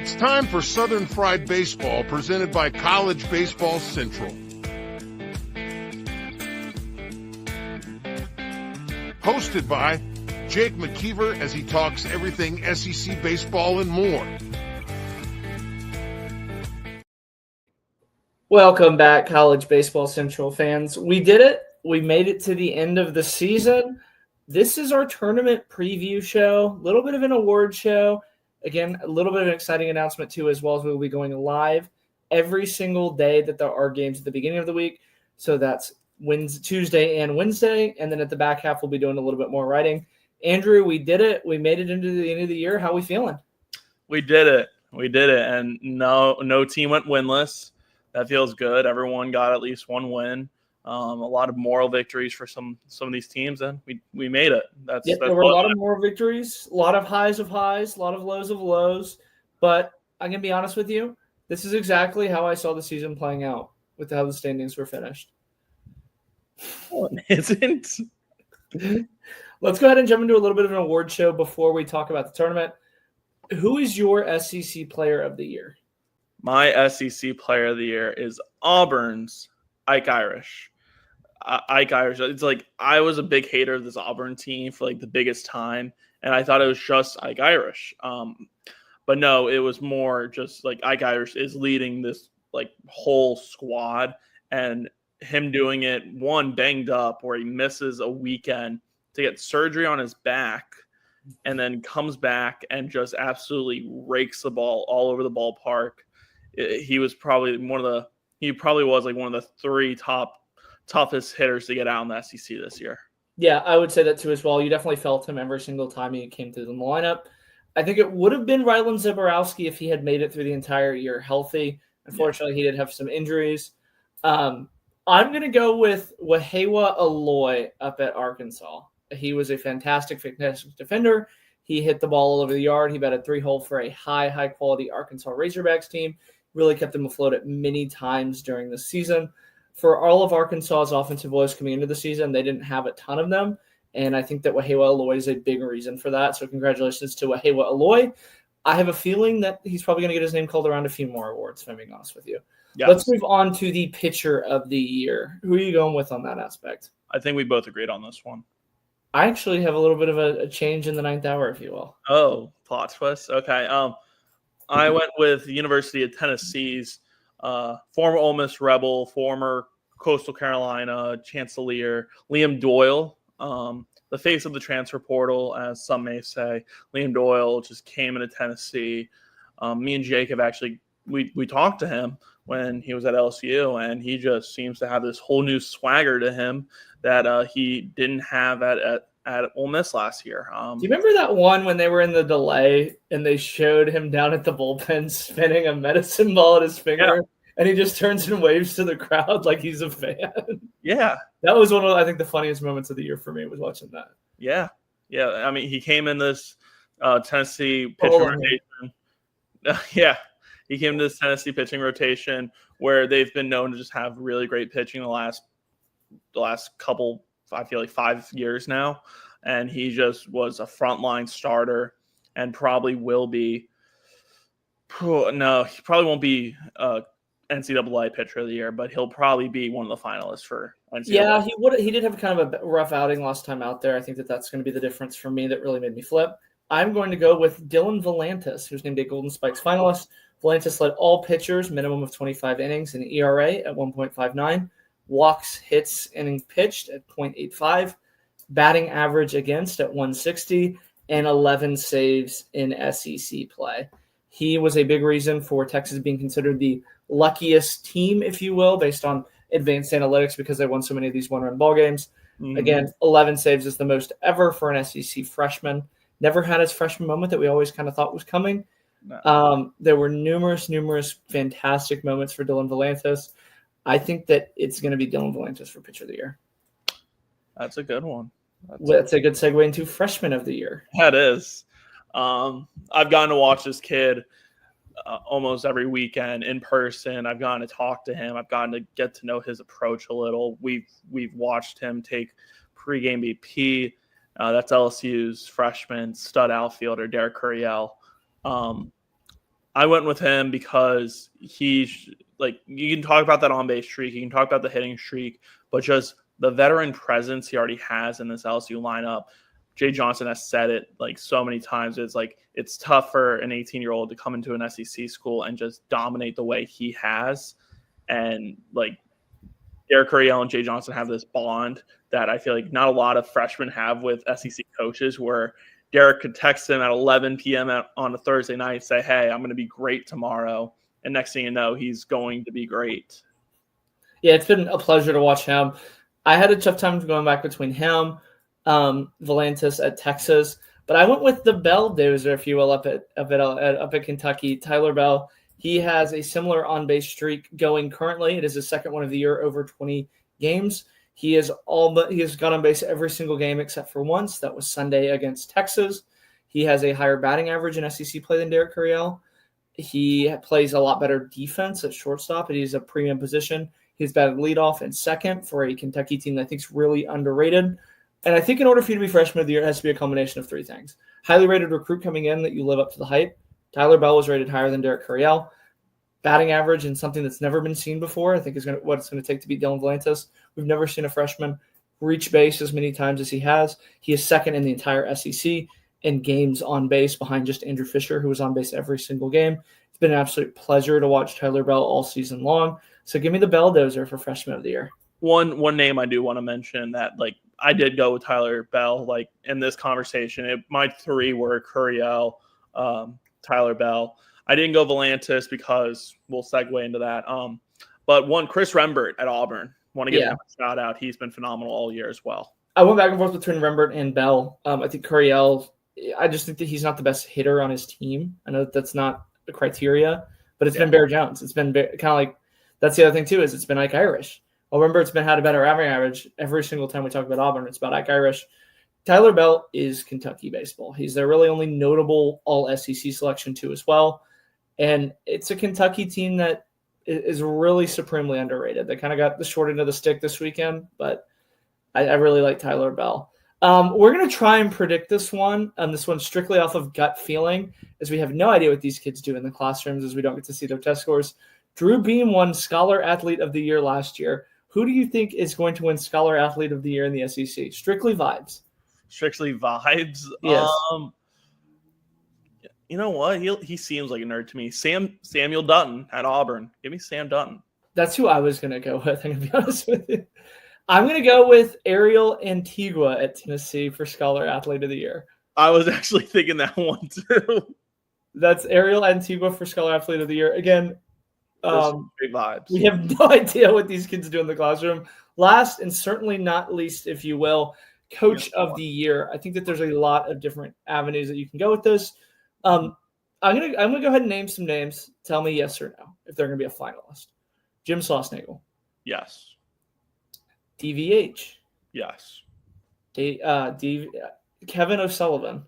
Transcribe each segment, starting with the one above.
It's time for Southern Fried Baseball, presented by College Baseball Central. Hosted by Jake Mckeever as he talks everything SEC baseball and more. Welcome back, College Baseball Central fans. We did it. We made it to the end of the season. This is our tournament preview show, a little bit of an award show. Again, a little bit of an exciting announcement, too, as well as we'll be going live every single day that there are games at the beginning of the week. So that's Tuesday and Wednesday. And then at the back half, we'll be doing a little bit more writing. Andrew, we did it. We made it into the end of the year. How are we feeling? We did it. And no team went winless. That feels good. Everyone got at least one win. A lot of moral victories for some of these teams, and we made it. There were a lot of moral victories, a lot of highs, a lot of lows. But I'm going to be honest with you. This is exactly how I saw the season playing out with how the standings were finished. Oh, it isn't. Let's go ahead and jump into a little bit of an award show before we talk about the tournament. Who is your SEC Player of the Year? My SEC Player of the Year is Auburn's Ike Irish. Ike Irish. It's like I was a big hater of this Auburn team for like the biggest time, and I thought it was just Ike Irish. But no, it was more just like Ike Irish is leading this like whole squad, and him doing it one banged up where he misses a weekend to get surgery on his back, and then comes back and just absolutely rakes the ball all over the ballpark. He was probably one of the three toughest hitters to get out in the SEC this year. Yeah, I would say that too as well. You definitely felt him every single time he came through the lineup. I think it would have been Rylan Zaborowski if he had made it through the entire year healthy. Unfortunately, He did have some injuries. I'm going to go with Wahewa Aloy up at Arkansas. He was a fantastic defender. He hit the ball all over the yard. He batted 3-hole for a high-quality Arkansas Razorbacks team. Really kept them afloat at many times during the season. For all of Arkansas's offensive boys coming into the season, they didn't have a ton of them, and I think that Wahewa Aloy is a big reason for that. So congratulations to Wahewa Aloy. I have a feeling that he's probably going to get his name called around a few more awards, if I'm being honest with you. Yes. Let's move on to the pitcher of the year. Who are you going with on that aspect? I think we both agreed on this one. I actually have a little bit of a change in the ninth hour, if you will. Oh, plot twist. Okay. I went with University of Tennessee's former Ole Miss Rebel, former Coastal Carolina Chancellor, Liam Doyle, the face of the transfer portal, as some may say. Liam Doyle just came into Tennessee. Me and Jake have actually we talked to him when he was at LSU, and he just seems to have this whole new swagger to him that he didn't have at Ole Miss last year. Do you remember that one when they were in the delay and they showed him down at the bullpen spinning a medicine ball at his finger, and he just turns and waves to the crowd like he's a fan? Yeah. That was one of, I think, the funniest moments of the year for me was watching that. Yeah. I mean, he came in this Tennessee pitching rotation. He came to this Tennessee pitching rotation where they've been known to just have really great pitching the last couple, I feel like 5 years now. And he just was a frontline starter and probably will be. No, he probably won't be NCAA pitcher of the year, but he'll probably be one of the finalists for NCAA. Yeah, he did have kind of a rough outing last time out there. I think that's going to be the difference for me that really made me flip. I'm going to go with Dylan Volantis, who's named a Golden Spikes finalist. Volantis led all pitchers, minimum of 25 innings, and ERA at 1.59. Walks, hits, innings pitched at 0.85. Batting average against at 160, and 11 saves in SEC play. He was a big reason for Texas being considered the luckiest team, if you will, based on advanced analytics because they won so many of these one-run ball games. Mm-hmm. Again, 11 saves is the most ever for an SEC freshman. Never had his freshman moment that we always kind of thought was coming. No. There were numerous fantastic moments for Dylan Volantis. I think that it's going to be Dylan Volantis for pitcher of the year. That's a good one. That's a good segue into freshman of the year. That is. I've gotten to watch this kid almost every weekend in person. I've gotten to talk to him. I've gotten to get to know his approach a little. We've watched him take pregame BP. That's LSU's freshman stud outfielder, Derek Riedell. I went with him because you can talk about that on base streak, you can talk about the hitting streak, but just the veteran presence he already has in this LSU lineup. Jay Johnson has said it like so many times. It's tough for an 18-year-old to come into an SEC school and just dominate the way he has. And like Derek Riedell and Jay Johnson have this bond that I feel like not a lot of freshmen have with SEC coaches, where Derek could text him at 11 p.m. on a Thursday night, say, hey, I'm going to be great tomorrow. And next thing you know, he's going to be great. Yeah, it's been a pleasure to watch him. I had a tough time going back between him, Volantis at Texas, but I went with the Belldozer, if you will, up at Kentucky. Tyler Bell. He has a similar on-base streak going currently. It is his second one of the year, over 20 games. He has got on base every single game except for once. That was Sunday against Texas. He has a higher batting average in SEC play than Derek Riedell. He plays a lot better defense at shortstop, and he's a premium position. He's batted leadoff and second for a Kentucky team that I think is really underrated. And I think in order for you to be freshman of the year, it has to be a combination of three things. Highly rated recruit coming in that you live up to the hype. Tyler Bell was rated higher than Derek Riedell. Batting average and something that's never been seen before, I think is what it's going to take to beat Dylan Volantis. We've never seen a freshman reach base as many times as he has. He is second in the entire SEC in games on base behind just Andrew Fisher, who was on base every single game. It's been an absolute pleasure to watch Tyler Bell all season long. So give me the Belldozer for freshman of the year. One name I do want to mention that I did go with Tyler Bell in this conversation. My three were Riedell, Tyler Bell. I didn't go Volantis because we'll segue into that. But Chris Rembert at Auburn. Want to give him a shout out. He's been phenomenal all year as well. I went back and forth between Rembert and Bell. I think Riedell, I just think that he's not the best hitter on his team. I know that's not the criteria, but it's been Bear Jones. It's been kind of like, that's the other thing too, is it's been Ike Irish. Well, Rembert's had a better average every single time we talk about Auburn. It's about Ike Irish. Tyler Bell is Kentucky baseball. He's their really only notable all-SEC selection too as well. And it's a Kentucky team that is really supremely underrated. They kind of got the short end of the stick this weekend, but I really like Tyler Bell. We're going to try and predict this one. This one's strictly off of gut feeling, as we have no idea what these kids do in the classrooms, as we don't get to see their test scores. Drew Beam won Scholar Athlete of the Year last year. Who do you think is going to win Scholar Athlete of the Year in the SEC? Strictly vibes. Strictly vibes? Yes. You know what? He seems like a nerd to me. Samuel Dutton at Auburn. Give me Sam Dutton. That's who I was going to go with, I'm going to be honest with you. I'm going to go with Ariel Antigua at Tennessee for Scholar Athlete of the Year. I was actually thinking that one too. That's Ariel Antigua for Scholar Athlete of the Year. Again, great vibes. We have no idea what these kids do in the classroom. Last and certainly not least, if you will, Coach of the Year. I think that there's a lot of different avenues that you can go with this. I'm gonna go ahead and name some names. Tell me yes or no if they're gonna be a finalist. Jim Saucnagel. Yes. DVH. Yes. Kevin O'Sullivan.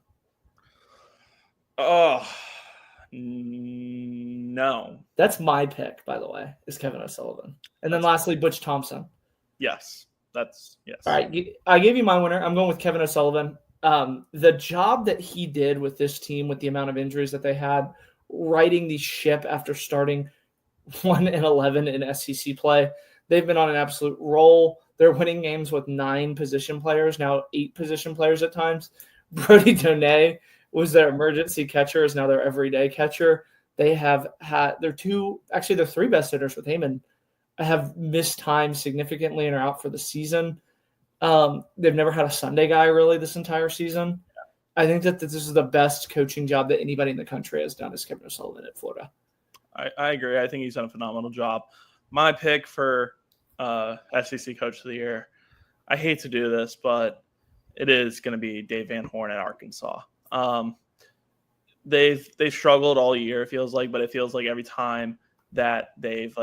Oh, no. That's my pick, by the way, is Kevin O'Sullivan. And then lastly, Butch Thompson. Yes. Yes. All right. I gave you my winner. I'm going with Kevin O'Sullivan. The job that he did with this team, with the amount of injuries that they had, righting the ship after starting 1-11 in SEC play. They've been on an absolute roll. They're winning games with 9 position players, now 8 position players at times. Brody Donay was their emergency catcher, is now their everyday catcher. They have had their 3 best hitters with Heyman have missed time significantly and are out for the season. They've never had a Sunday guy really this entire season. I think that this is the best coaching job that anybody in the country has done, is Kevin O'Sullivan at Florida. I agree. I think he's done a phenomenal job. My pick for SEC Coach of the Year, I hate to do this, but it is going to be Dave Van Horn at Arkansas. They've struggled all year, it feels like, but it feels like every time that they've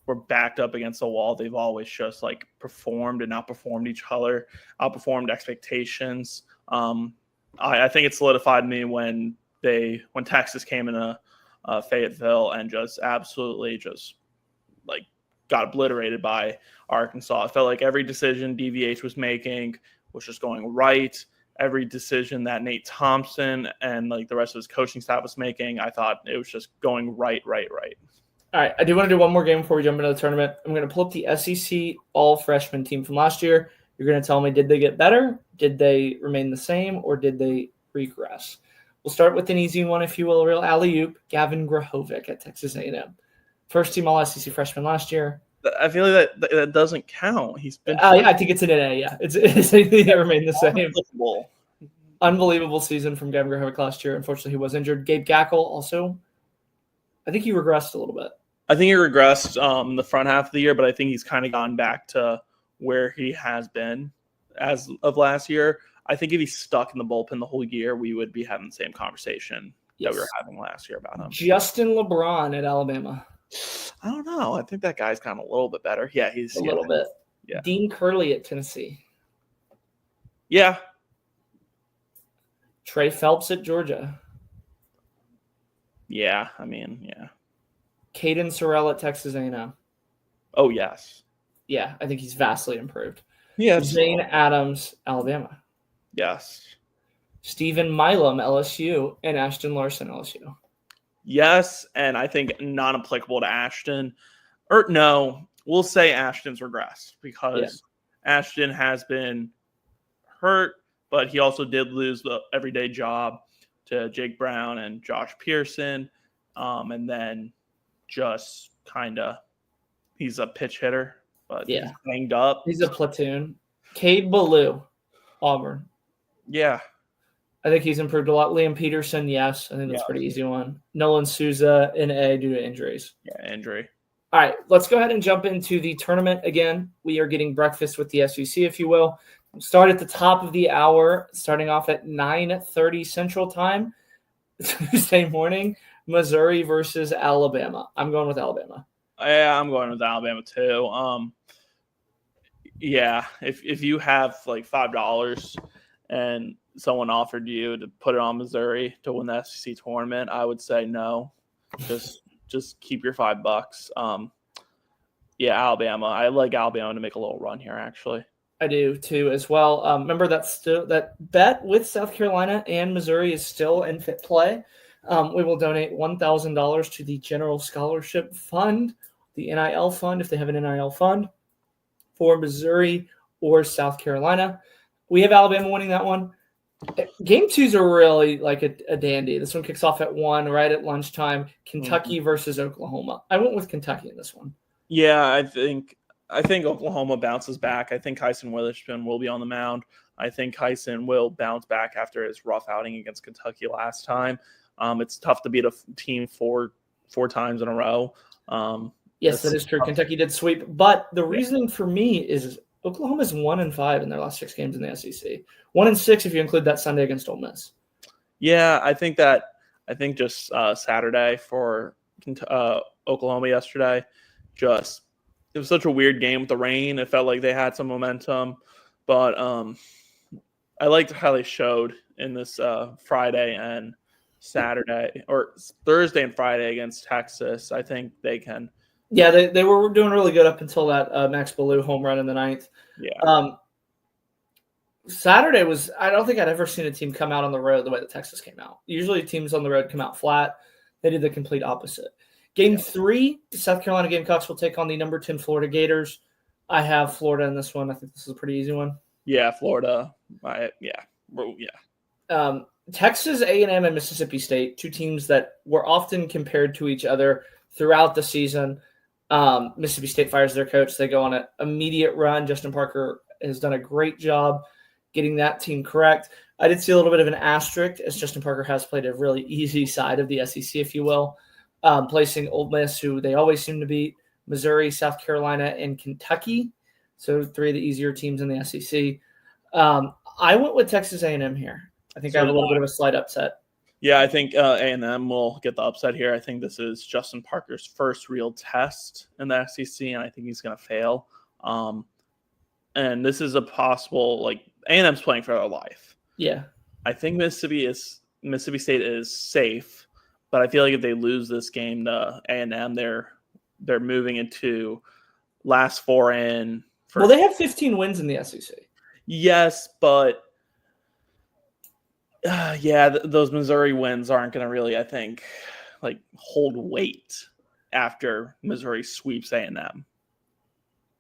were backed up against the wall, they've always just performed and outperformed each other, outperformed expectations. I think it solidified me when Texas came into Fayetteville and just absolutely got obliterated by Arkansas. I felt like every decision DVH was making was just going right. every decision that Nate Thompson and like the rest of his coaching staff was making. I thought it was just going right. All right, I do want to do one more game before we jump into the tournament. I'm going to pull up the SEC all-freshman team from last year. You're going to tell me, did they get better? Did they remain the same? Or did they regress? We'll start with an easy one, if you will, a real alley-oop. Gavin Grahovic at Texas A&M. First team all-SEC freshman last year. I feel like that doesn't count. He's been. Yeah, I think it's an NA. Yeah, it remained the same. Unbelievable season from Gavin Grahovic last year. Unfortunately, he was injured. Gabe Gackle also. I think he regressed a little bit. I think he regressed the front half of the year, but I think he's kind of gone back to where he has been as of last year. I think if he's stuck in the bullpen the whole year, we would be having the same conversation that we were having last year about him. Justin LeBron at Alabama. I don't know. I think that guy's kind of a little bit better. Yeah, he's a little bit. Yeah. Dean Curley at Tennessee. Yeah. Trey Phelps at Georgia. Yeah, I mean, yeah. Caden Sorrell at Texas A&M. Oh, yes. Yeah, I think he's vastly improved. Yes. Zane Adams, Alabama. Yes. Stephen Milam, LSU, and Ashton Larson, LSU. Yes, and I think not applicable to Ashton. Or no, we'll say Ashton's regressed because Ashton has been hurt, but he also did lose the everyday job to Jake Brown and Josh Pearson. And then just kind of he's a pitch hitter, but he's banged up. He's a platoon. Cade Ballou, Auburn. Yeah. I think he's improved a lot. Liam Peterson, yes. I think that's a pretty easy one. Nolan Souza, NA due to injuries. Yeah, injury. All right, let's go ahead and jump into the tournament again. We are getting breakfast with the SEC, if you will. We'll start at the top of the hour, starting off at 9:30 Central Time, Tuesday morning, Missouri versus Alabama. I'm going with Alabama. Yeah, I'm going with Alabama too. Yeah, if you have like $5 and someone offered you to put it on Missouri to win the SEC tournament, I would say no. Just keep your $5. Yeah, Alabama. I like Alabama to make a little run here, actually. I do too, as well. Remember that bet with South Carolina and Missouri is still in fit play. We will donate $1,000 to the General Scholarship Fund, the NIL fund, if they have an NIL fund, for Missouri or South Carolina. We have Alabama winning that one. Game twos are really like a dandy. This one kicks off at 1 right at lunchtime. Kentucky versus Oklahoma. I went with Kentucky in this one. Yeah, I think Oklahoma bounces back. I think Kyson Witherspoon will be on the mound. I think Kyson will bounce back after his rough outing against Kentucky last time. It's tough to beat a team four times in a row. Yes, that is true. Kentucky did sweep, but the reasoning for me is Oklahoma's 1-5 in their last 6 games in the SEC. 1-6 if you include that Sunday against Ole Miss. Yeah, I think just Saturday for Oklahoma yesterday, it was such a weird game with the rain. It felt like they had some momentum, but I liked how they showed in this Friday and Saturday or Thursday and Friday against Texas. I think they can. Yeah, they were doing really good up until that Max Ballou home run in the 9th. Yeah. Saturday was – I don't think I'd ever seen a team come out on the road the way that Texas came out. Usually teams on the road come out flat. They did the complete opposite. Game 3, the South Carolina Gamecocks will take on the number 10 Florida Gators. I have Florida in this one. I think this is a pretty easy one. Yeah, Florida. Texas A&M and Mississippi State, 2 teams that were often compared to each other throughout the season. Mississippi State fires their coach. They go on an immediate run. Justin Parker has done a great job getting that team correct. I did see a little bit of an asterisk as Justin Parker has played a really easy side of the SEC, if you will, placing Ole Miss, who they always seem to beat, Missouri, South Carolina, and Kentucky. So 3 of the easier teams in the SEC. I went with Texas A&M here. I think I have a little bit of a slight upset. Yeah, I think A&M will get the upset here. I think this is Justin Parker's first real test in the SEC, and I think he's going to fail. And this is a possible, like, A&M's playing for their life. Yeah. I think Mississippi State is safe, but I feel like if they lose this game to A&M, they're moving into last 4 in. Well, they have 15 wins in the SEC. Yes, but those Missouri wins aren't going to really, I think, like hold weight after Missouri sweeps A&M.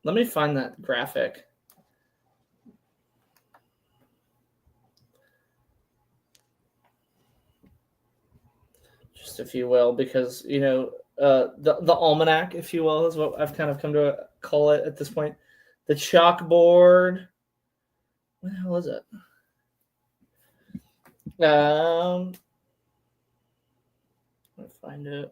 Let me find that graphic. Just if you will, because the almanac, if you will, is what I've kind of come to call it at this point. The chalkboard. What the hell is it? Let me find it.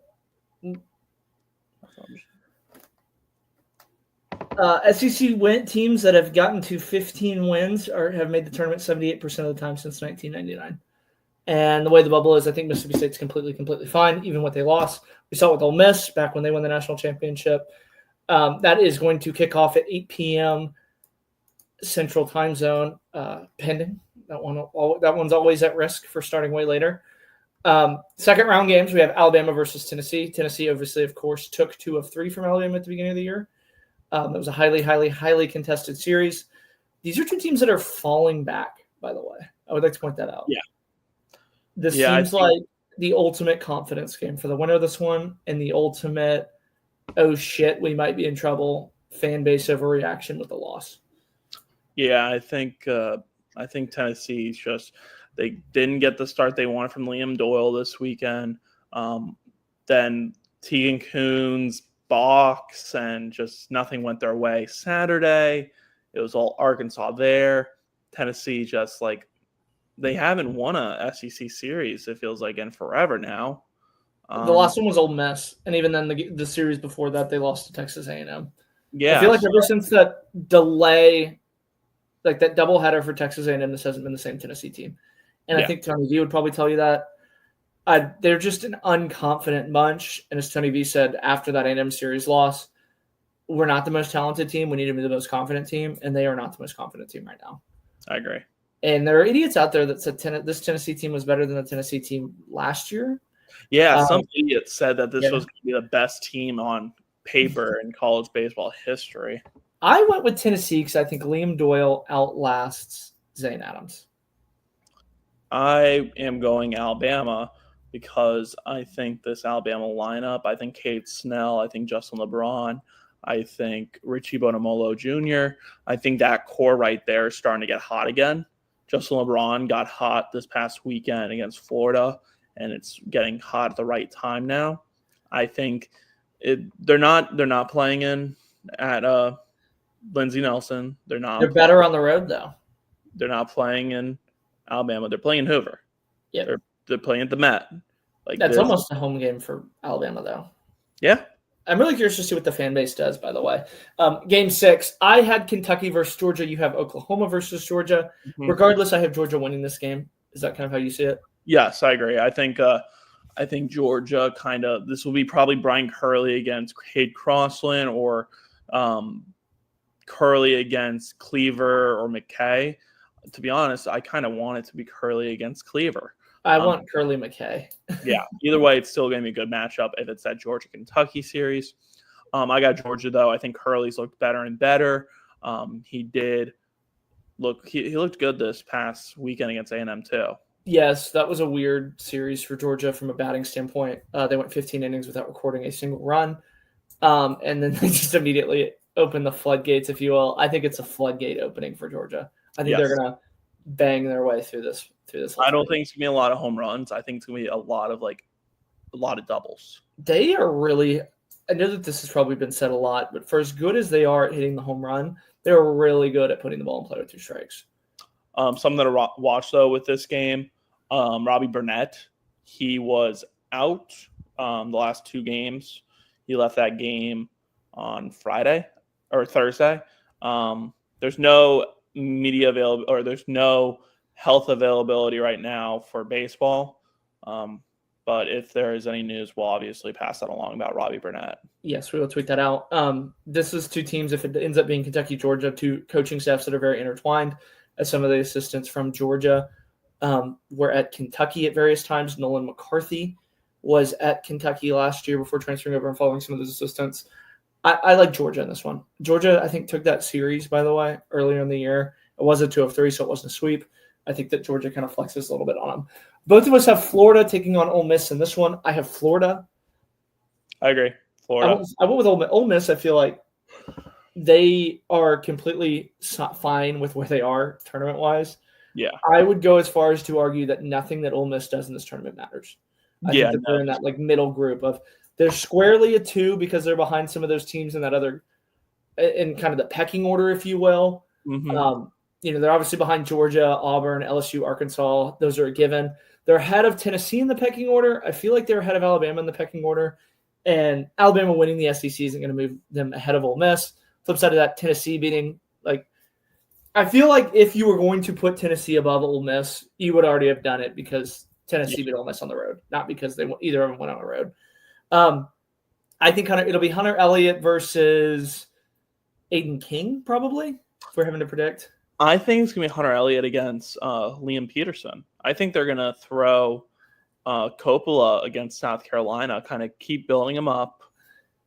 SEC teams that have gotten to 15 wins or have made the tournament 78% of the time since 1999. And the way the bubble is, I think Mississippi State's completely fine, even what they lost. We saw it with Ole Miss back when they won the national championship. That is going to kick off at 8 p.m. Central Time Zone, pending. That one's always at risk for starting way later. Second round games, we have Alabama versus Tennessee. Tennessee, obviously, of course, took 2 of 3 from Alabama at the beginning of the year. It was a highly contested series. These are 2 teams that are falling back, by the way. I would like to point that out. Yeah. This seems like the ultimate confidence game for the winner of this one and the ultimate, oh shit, we might be in trouble, fan base overreaction with the loss. Yeah, I think Tennessee's just they didn't get the start they wanted from Liam Doyle this weekend. Then Tegan Kuhn's box and just nothing went their way. Saturday, it was all Arkansas there. Tennessee just like they haven't won a SEC series, it feels like, in forever now. The last one was Ole Miss, and even then the series before that, they lost to Texas A&M. Yeah, I feel like ever since that delay, like that doubleheader for Texas A&M, this hasn't been the same Tennessee team. And I think Tony V would probably tell you that. They're just an unconfident bunch, and as Tony V said after that A&M series loss, we're not the most talented team. We need to be the most confident team, and they are not the most confident team right now. I agree. And there are idiots out there that said this Tennessee team was better than the Tennessee team last year. Yeah, some idiot said that this was going to be the best team on paper in college baseball history. I went with Tennessee because I think Liam Doyle outlasts Zane Adams. I am going Alabama because I think this Alabama lineup, I think Cade Snell, I think Justin LeBron, I think Richie Bonamolo Jr., I think that core right there is starting to get hot again. Justin LeBron got hot this past weekend against Florida, and it's getting hot at the right time now. I think they're not playing in at Lindsey Nelson. They're better on the road though. They're not playing in Alabama. They're playing in Hoover. Yeah, they're playing at the Met. Like that's almost a home game for Alabama though. Yeah. I'm really curious to see what the fan base does, by the way. Game 6, I had Kentucky versus Georgia. You have Oklahoma versus Georgia. Mm-hmm. Regardless, I have Georgia winning this game. Is that kind of how you see it? Yes, I agree. I think Georgia this will be probably Brian Curley against Cade Crossland or Curley against Cleaver or McKay. To be honest, I kind of want it to be Curley against Cleaver. I want Curly McKay. Yeah. Either way, it's still going to be a good matchup if it's that Georgia-Kentucky series. I got Georgia, though. I think Curly's looked better and better. He looked good this past weekend against A&M, too. Yes, that was a weird series for Georgia from a batting standpoint. They went 15 innings without recording a single run. And then they just immediately opened the floodgates, if you will. I think it's a floodgate opening for Georgia. I think they're going to bang their way through this. I don't think it's gonna be a lot of home runs. I think it's gonna be a lot of doubles. They are really. I know that this has probably been said a lot, but for as good as they are at hitting the home run, they're really good at putting the ball in play with 2 strikes. Something to watch though with this game, Robbie Burnett. He was out the last 2 games. He left that game on Friday or Thursday. There's no media available, or there's no health availability right now for baseball. But if there is any news, we'll obviously pass that along about Robbie Burnett. Yes, we will tweet that out. This is 2 teams, if it ends up being Kentucky, Georgia, 2 coaching staffs that are very intertwined, as some of the assistants from Georgia were at Kentucky at various times. Nolan McCarthy was at Kentucky last year before transferring over and following some of those assistants. I like Georgia in this one. Georgia, I think, took that series, by the way, earlier in the year. It was a 2 of 3, so it wasn't a sweep. I think that Georgia kind of flexes a little bit on them. Both of us have Florida taking on Ole Miss in this one. I have Florida. I agree. Florida. I went with Ole Miss. Ole Miss, I feel like they are completely fine with where they are tournament-wise. Yeah. I would go as far as to argue that nothing that Ole Miss does in this tournament matters. I think that they're in that middle group of they're squarely a 2 because they're behind some of those teams in that other in kind of the pecking order, if you will. Mm-hmm. They're obviously behind Georgia, Auburn, LSU, Arkansas. Those are a given. They're ahead of Tennessee in the pecking order. I feel like they're ahead of Alabama in the pecking order. And Alabama winning the SEC isn't going to move them ahead of Ole Miss. Flip side of that, Tennessee beating I feel like if you were going to put Tennessee above Ole Miss, you would already have done it because Tennessee beat Ole Miss on the road, not because either of them went on the road. I think it'll be Hunter Elliott versus Aiden King, probably, if we're having to predict. I think it's going to be Hunter Elliott against Liam Peterson. I think they're going to throw Coppola against South Carolina, kind of keep building him up.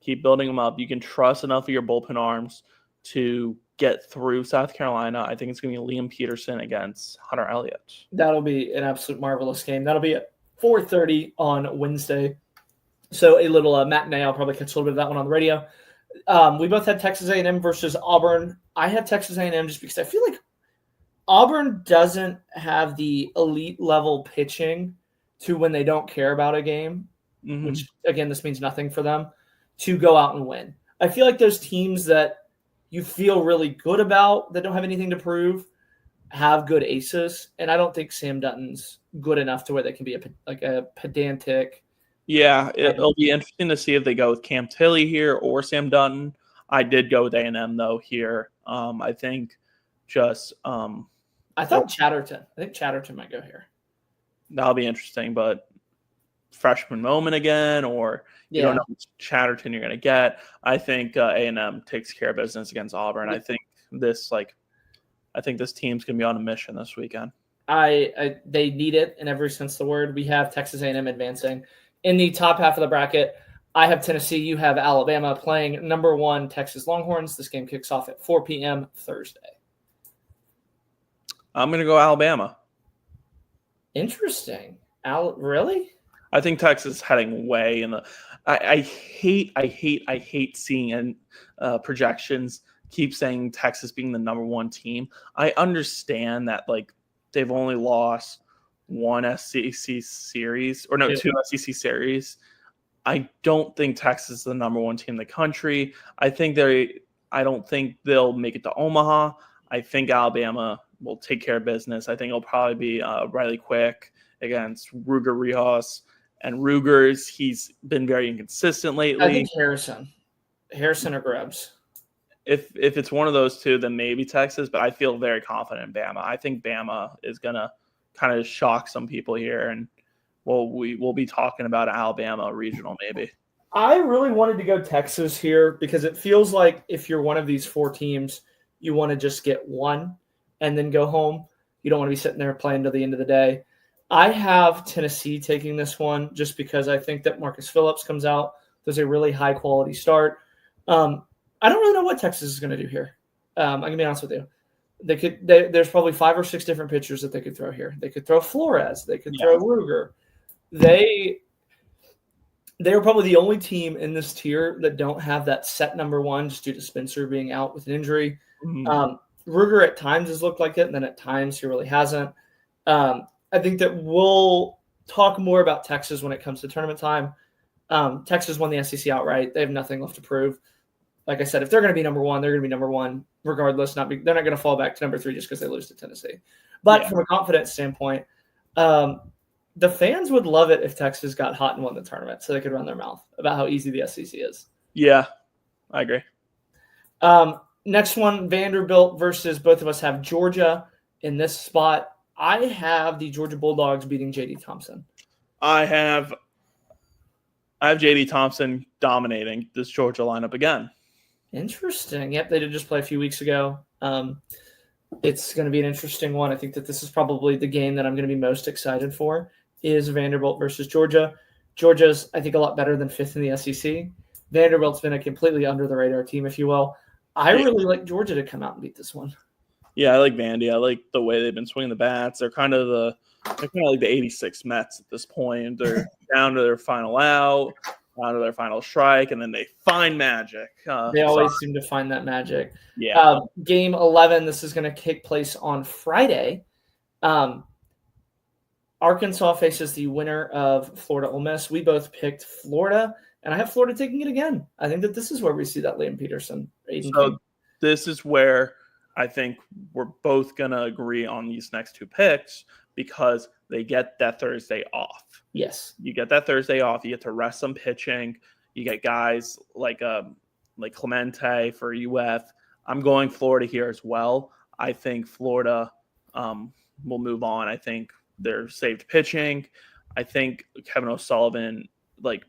You can trust enough of your bullpen arms to get through South Carolina. I think it's going to be Liam Peterson against Hunter Elliott. That'll be an absolute marvelous game. That'll be at 4:30 on Wednesday. So a little matinee. I'll probably catch a little bit of that one on the radio. We both had Texas A&M versus Auburn. I have Texas A&M just because I feel like Auburn doesn't have the elite level pitching to when they don't care about a game, which, again, this means nothing for them, to go out and win. I feel like those teams that you feel really good about that don't have anything to prove have good aces, and I don't think Sam Dutton's good enough to where they can be a pedantic. Yeah, it'll be interesting to see if they go with Cam Tilley here or Sam Dutton. I did go with A&M though here. I think just I thought Chatterton. I think Chatterton might go here. That'll be interesting, but freshman moment again, or you don't know which Chatterton you're going to get. I think A&M takes care of business against Auburn. I think this team's going to be on a mission this weekend. They need it in every sense of the word. We have Texas A&M advancing. In the top half of the bracket, I have Tennessee. You have Alabama playing number 1 Texas Longhorns. This game kicks off at 4 p.m. Thursday. I'm going to go Alabama. Interesting. Really? I think Texas is heading way in the. I hate seeing projections keep saying Texas being the number 1 team. I understand that they've only lost 1 SEC series or 2 SEC series. I don't think Texas is the number 1 team in the country. I don't think they'll make it to Omaha. I think Alabama will take care of business. I think it'll probably be Riley Quick against Ruger Rihos. And Ruger's, he's been very inconsistent lately. I think Harrison or Grubbs. If it's one of those two, then maybe Texas, but I feel very confident in Bama. I think Bama is going to kind of shock some people here, and we'll be talking about Alabama regional maybe. I really wanted to go Texas here because it feels like if you're one of these 4 teams, you want to just get one and then go home. You don't want to be sitting there playing till the end of the day. I have Tennessee taking this one just because I think that Marcus Phillips comes out, does a really high-quality start. I don't really know what Texas is going to do here. I'm going to be honest with you. There's probably 5 or 6 different pitchers that they could throw here. They could throw Flores. They could throw Ruger. They are probably the only team in this tier that don't have that set number 1 just due to Spencer being out with an injury. Ruger at times has looked like it, and then at times he really hasn't. I think that we'll talk more about Texas when it comes to tournament time. Texas won the SEC outright. They have nothing left to prove. Like I said, if they're going to be number 1, they're going to be number 1 regardless. They're not going to fall back to number 3 just because they lose to Tennessee. But from a confidence standpoint, the fans would love it if Texas got hot and won the tournament so they could run their mouth about how easy the SEC is. Yeah, I agree. Next one, Vanderbilt versus both of us have Georgia in this spot. I have the Georgia Bulldogs beating J.D. Thompson. I have J.D. Thompson dominating this Georgia lineup again. Interesting. Yep, they did just play a few weeks ago. It's going to be an interesting one. I think that this is probably the game that I'm going to be most excited for is Vanderbilt versus Georgia. Georgia's, I think, a lot better than 5th in the SEC. Vanderbilt's been a completely under-the-radar team, if you will. I really like Georgia to come out and beat this one. Yeah, I like Vandy. I like the way they've been swinging the bats. They're kind of like the '86 Mets at this point. They're down to their final out, down to their final strike, and then they find magic. They always seem to find that magic. Yeah. Game 11, this is going to take place on Friday. Arkansas faces the winner of Florida Ole Miss. We both picked Florida, and I have Florida taking it again. I think that this is where we see that Liam Peterson. So this is where I think we're both going to agree on these next two picks because they get that Thursday off. Yes. You get that Thursday off. You get to rest some pitching. You get guys like Clemente for UF. I'm going Florida here as well. I think Florida will move on. I think they're saved pitching. I think Kevin O'Sullivan might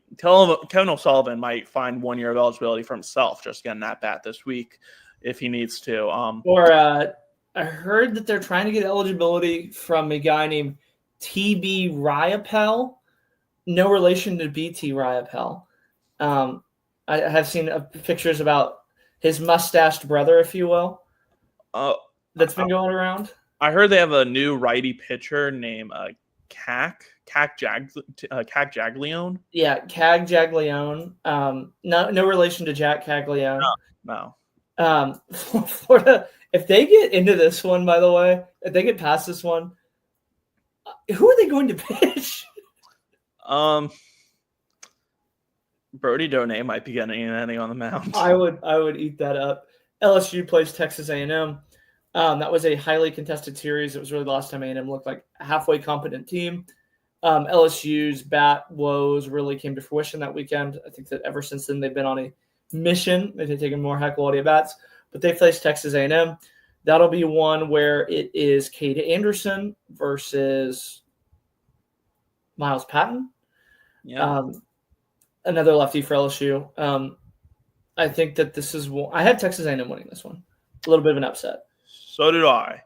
find 1 year of eligibility for himself just getting that bat this week if he needs to. I heard that they're trying to get eligibility from a guy named TB Riedell, no relation to BT Riedell. I have seen pictures about his mustached brother, if you will, that's been going around. I heard they have a new righty pitcher named Cac Jaglione. Yeah, Cag Jaglione. No relation to Jack Caglione. No. Florida, if they get into this one, by the way, if they get past this one, who are they going to pitch? Brody Donay might be getting anything on the mound. I would eat that up. LSU plays Texas A&M. That was a highly contested series. It was really the last time A&M looked like a halfway competent team. LSU's bat woes really came to fruition that weekend. I think that ever since then they've been on a mission. They've taken more high quality at bats, but they face Texas A&M. That'll be one where it is Cade Anderson versus Miles Patton. Yeah. Another lefty for LSU. I think that this is – I had Texas A&M winning this one. A little bit of an upset. So did I.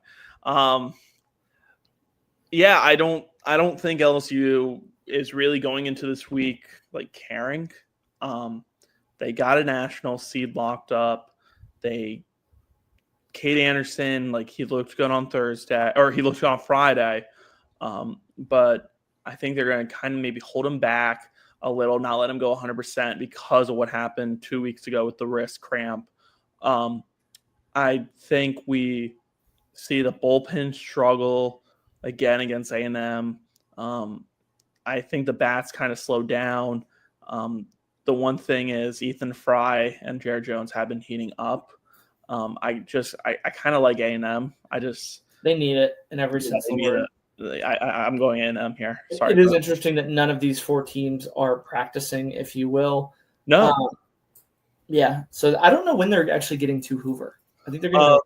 Yeah, I don't think LSU is really going into this week like caring. They got a national seed locked up. Cade Anderson, like he looked good on Thursday, or he looked good on Friday. But I think they're going to kind of maybe hold him back a little, not let him go 100% because of what happened 2 weeks ago with the wrist cramp. I think we see the bullpen struggle again against A&M. I think the bats kind of slow down. The one thing is Ethan Fry and Jared Jones have been heating up. I kind of like A&M. They need it in every sense of the word. I'm going A&M here. Sorry. It is interesting that none of these four teams are practicing, if you will. No. Yeah. So I don't know when they're actually getting to Hoover. I think they're going to.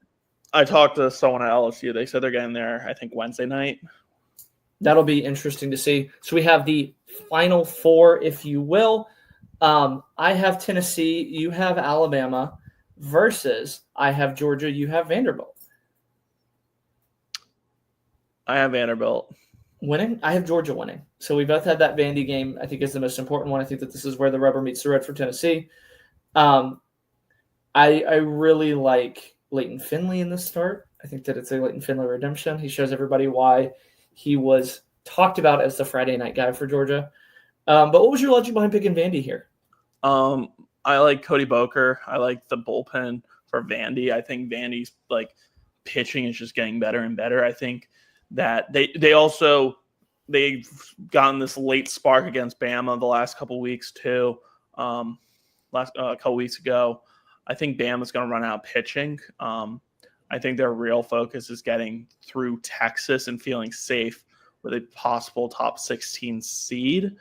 I talked to someone at LSU. They said they're getting there, I think, Wednesday night. That'll be interesting to see. So we have the final four, if you will. I have Tennessee. You have Alabama versus I have Georgia. You have Vanderbilt. I have Vanderbilt winning. I have Georgia winning. So we both had that Vandy game. I think is the most important one. I think that this is where the rubber meets the road for Tennessee. I really like Leighton Finley in this start. I think that it's a Leighton Finley redemption. He shows everybody why he was talked about as the Friday night guy for Georgia. But what was your logic behind picking Vandy here? I like Cody Boker. I like the bullpen for Vandy. I think Vandy's like pitching is just getting better and better. I think that they've gotten this late spark against Bama the last couple weeks too. A couple weeks ago, I think Bama's going to run out pitching. I think their real focus is getting through Texas and feeling safe with a possible top 16 seed.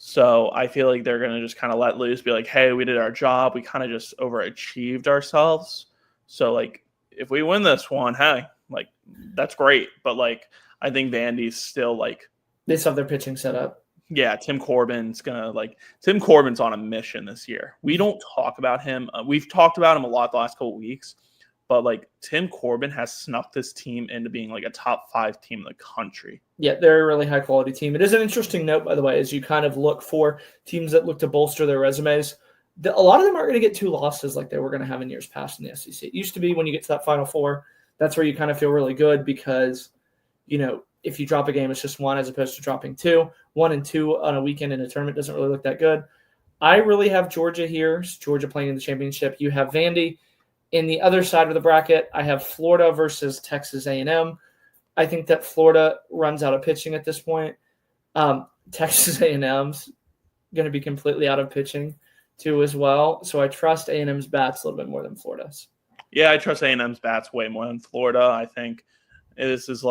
So I feel like they're going to just kind of let loose, be like, hey, we did our job. We kind of just overachieved ourselves. So, like, if we win this one, hey, like, that's great. But, like, I think Vandy's still, like – they still have their pitching set up. Yeah, Tim Corbin's on a mission this year. We don't talk about him. We've talked about him a lot the last couple of weeks. But, like, Tim Corbin has snuck this team into being, like, a top 5 team in the country. Yeah, they're a really high-quality team. It is an interesting note, by the way, as you kind of look for teams that look to bolster their resumes. a lot of them aren't going to get 2 losses like they were going to have in years past in the SEC. It used to be when you get to that Final Four, that's where you kind of feel really good because, if you drop a game, it's just 1 as opposed to dropping 2. 1 and 2 on a weekend in a tournament doesn't really look that good. I really have Georgia here. It's Georgia playing in the championship. You have Vandy. In the other side of the bracket, I have Florida versus Texas A&M. I think that Florida runs out of pitching at this point. Texas A&M's going to be completely out of pitching too as well. So I trust A&M's bats a little bit more than Florida's. Yeah, I trust A&M's bats way more than Florida. I think this is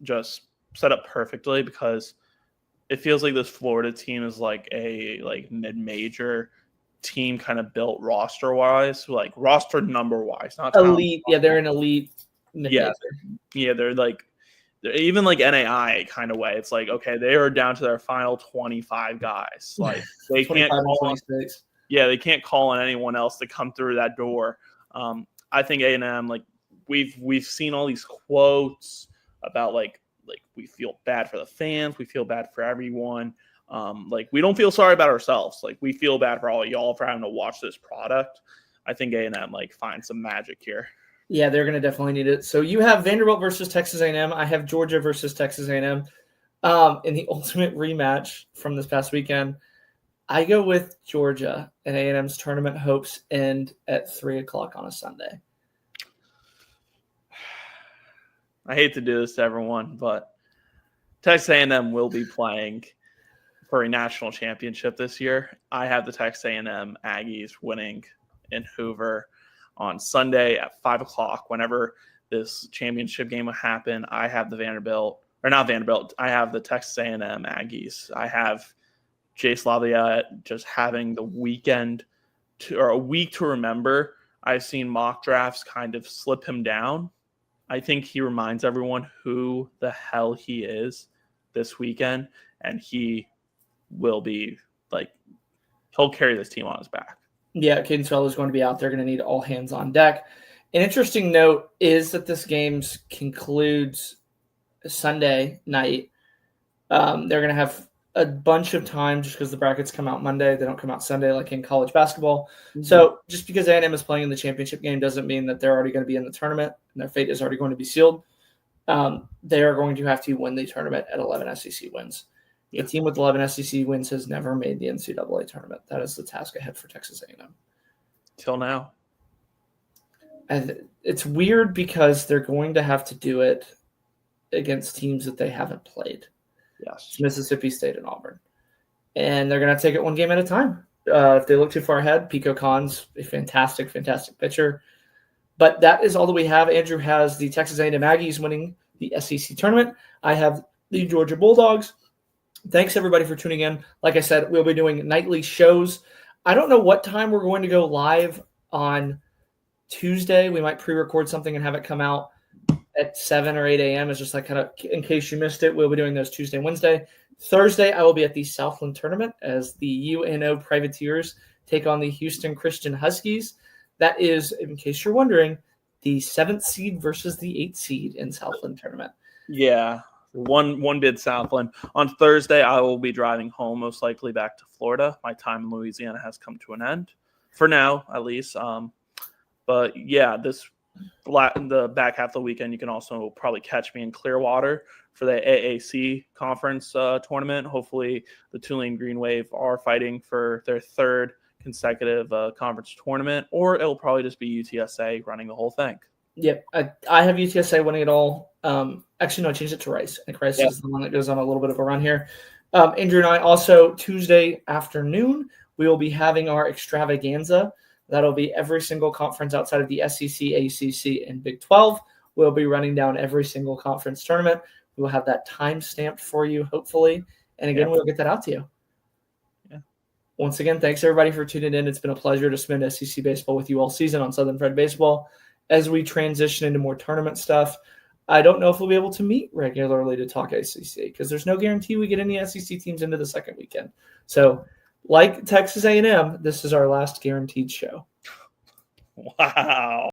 just set up perfectly because it feels like this Florida team is a mid-major team kind of built roster-wise, roster number-wise, not elite. Yeah, they're an elite mid-major. Yeah, they're even NAI kind of way. It's okay, they are down to their final 25 guys. They can't call they can't call on anyone else to come through that door. I think A&M, we've seen all these quotes about we feel bad for the fans, we feel bad for everyone. We don't feel sorry about ourselves. We feel bad for all of y'all for having to watch this product. I think A&M finds some magic here. Yeah, they're going to definitely need it. So you have Vanderbilt versus Texas A&M. I have Georgia versus Texas A&M. In the ultimate rematch from this past weekend, I go with Georgia, and A&M's tournament hopes end at 3 o'clock on a Sunday. I hate to do this to everyone, but Texas A&M will be playing for a national championship this year. I have the Texas A&M Aggies winning in Hoover on Sunday at 5 o'clock. Whenever this championship game will happen, I have I have the Texas A&M Aggies. I have Jace Laviolette just having the weekend or a week to remember. I've seen mock drafts kind of slip him down. I think he reminds everyone who the hell he is this weekend, and he will be he'll carry this team on his back. Yeah, Caden Swell is going to be out there. Going to need all hands on deck. An interesting note is that this game concludes Sunday night. They're going to have a bunch of time just because the brackets come out Monday. They don't come out Sunday like in college basketball. Mm-hmm. So just because A&M is playing in the championship game doesn't mean that they're already going to be in the tournament and their fate is already going to be sealed. They are going to have to win the tournament at 11 SEC wins. A team with 11 SEC wins has never made the NCAA tournament. That is the task ahead for Texas A&M. Till now. And it's weird because they're going to have to do it against teams that they haven't played. Yes. It's Mississippi State and Auburn. And they're going to take it one game at a time. If they look too far ahead, Pico Khan's a fantastic, fantastic pitcher. But that is all that we have. Andrew has the Texas A&M Aggies winning the SEC tournament. I have the Georgia Bulldogs. Thanks, everybody, for tuning in. Like I said, we'll be doing nightly shows. I don't know what time we're going to go live on Tuesday. We might pre-record something and have it come out at 7 or 8 a.m. It's just kind of in case you missed it. We'll be doing those Tuesday and Wednesday. Thursday, I will be at the Southland Tournament as the UNO Privateers take on the Houston Christian Huskies. That is, in case you're wondering, the 7th seed versus the 8th seed in Southland Tournament. Yeah. One bid Southland. On Thursday, I will be driving home, most likely back to Florida. My time in Louisiana has come to an end, for now at least. But yeah, the back half of the weekend, you can also probably catch me in Clearwater for the AAC conference tournament. Hopefully, the Tulane Green Wave are fighting for their 3rd consecutive conference tournament, or it'll probably just be UTSA running the whole thing. Yep, I have UTSA winning it all. Actually, no, I changed it to Rice. I think Rice is the one that goes on a little bit of a run here. Andrew and I also, Tuesday afternoon, we will be having our extravaganza. That'll be every single conference outside of the SEC, ACC, and Big 12. We'll be running down every single conference tournament. We will have that time stamped for you, hopefully. And again, we'll get that out to you. Yeah. Once again, thanks everybody for tuning in. It's been a pleasure to spend SEC baseball with you all season on Southern Fried Baseball. As we transition into more tournament stuff, I don't know if we'll be able to meet regularly to talk ACC because there's no guarantee we get any SEC teams into the second weekend. So, like Texas A&M, this is our last guaranteed show. Wow.